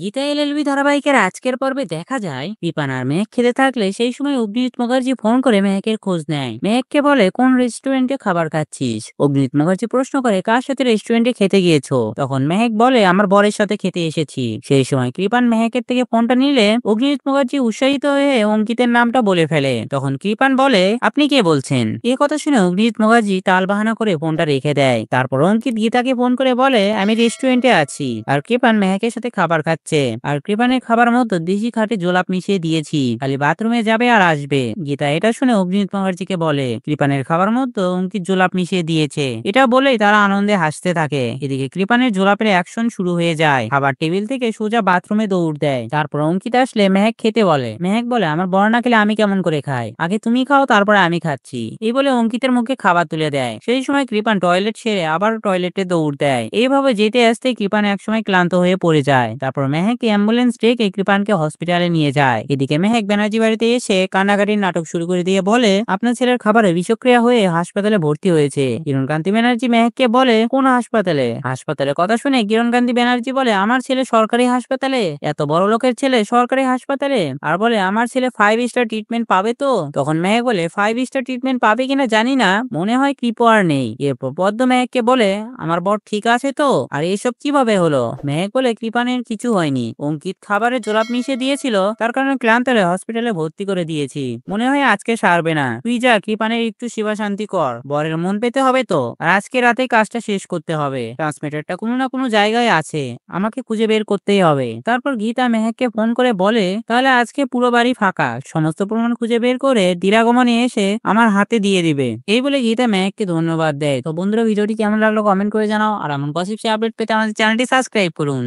Gita LLB ধারাবাহিকের আজকের পর্বে দেখা যায় কৃপান আর মেহেক খেতে থাকলে সেই সময় অগ্নিজিৎ মুখার্জি ফোন করে মেহেকের খোঁজ নেয়। মেহেককে বলে কোন রেস্টুরেন্টে খাবার খাচ্ছিস। অগ্নিজিৎ মুখার্জি প্রশ্ন করে কার সাথে রেস্টুরেন্টে খেতে গিয়েছো। তখন মেহেক বলে আমার বরের সাথে খেতে এসেছি। সেই সময় কৃপান মেহেকের থেকে ফোনটা নিলে অগ্নিজিৎ মুখার্জি উৎসাহিত হয়ে অঙ্কিতের নামটা বলে ফেলে। তখন কৃপান বলে আপনি কে বলছেন। এ কথা শুনে অগ্নিজিৎ মুখার্জি টালবাহানা করে ফোনটা রেখে দেয়। তারপর অঙ্কিত গীতাকে ফোন করে বলে আমি রেস্টুরেন্টে আছি আর কৃপান মেহেকের সাথে খাবার খাচ্ছে। আর কৃপানের খাবার মতো দেশি খাটে জোলাপ মিশিয়ে দিয়েছি, খালি বাথরুমে যাবে আর আসবে। গীতা এটা শুনে অগ্নিজিৎ মুখার্জিকে বলে কৃপানের খাবার মতো অঙ্কিত জোলাপ মিশিয়ে দিয়েছে। এটা বলেই তারা আনন্দে হাসতে থাকে। এদিকে কৃপানের জোলাপের অ্যাকশন শুরু হয়ে যায়। খাবার টেবিল থেকে সোজা বাথরুমে দৌড় দেয়। তারপর অঙ্কিত আসলে মেহেক খেতে বলে। মেহেক বলে আমার বড় না খেলে আমি কেমন করে খাই, আগে তুমি খাও তারপরে আমি খাচ্ছি। এই বলে অঙ্কিতের মুখে খাবার তুলে দেয়। সেই সময় কৃপান টয়লেট সেরে আবার টয়লেটে দৌড় দেয়। এইভাবে যেতে আসতে কৃপান একসময় ক্লান্ত হয়ে পড়ে যায়। তারপর মেহেক অ্যাম্বুলেন্স ডেকে কৃপানকে হসপিটালে নিয়ে যায়। এদিকে মেহেক ব্যানার্জি বাড়িতে এসে কান্নাকাটির নাটক শুরু করে দিয়ে বলে আপনার ছেলের খাবারে বিষক্রিয়া হয়ে হাসপাতালে ভর্তি হয়েছে। কিরণকান্তি ব্যানার্জি মেহেককে বলে কোন হাসপাতালে। হাসপাতালের কথা শুনে কিরণকান্তি ব্যানার্জি বলে আমার ছেলে সরকারি হাসপাতালে, এত বড় লোকের ছেলে সরকারি হাসপাতালে, আর বলে আমার ছেলে 5 স্টার ট্রিটমেন্ট পাবে তো। তখন মেহেক বলে 5 স্টার ট্রিটমেন্ট পাবে কিনা জানি না, মনে হয় কৃপা আর নেই। এরপর পদ্ম মেহেককে বলে আমার বর ঠিক আছে তো, আর এসব কিভাবে হলো। মেহেক বলে কৃপানের কিছু হয়নি, অঙ্কিত খাবারে জোলাপ মিশিয়ে দিয়েছিল, তার কারণে ক্লান্ত হয়ে হসপিটালে ভর্তি করে দিয়েছি। মনে হয় আজকে সারবে না, তুই যা কৃপানের একটু সেবা শান্তি কর, বরের মন পেতে হবে তো, আর আজকে রাতে কাজটা শেষ করতে হবে। ট্রান্সমিটারটা কোনো না কোনো জায়গায় আছে, আমাকে খুঁজে বের করতেই হবে। তারপর গীতা মেহেককে ফোন করে বলে তাহলে আজকে পুরো বাড়ি ফাঁকা, সমস্ত প্রমাণ খুঁজে বের করে দিরাগমনে এসে আমার হাতে দিয়ে দিবে। এই বলে গীতা মেহেককে ধন্যবাদ দেয়। তো বন্ধুরা, ভিডিওটি কেমন লাগলো কমেন্ট করে জানাও, আর এমন পজিটিভ আপডেট পেতে আমাদের চ্যানেলটি সাবস্ক্রাইব করুন।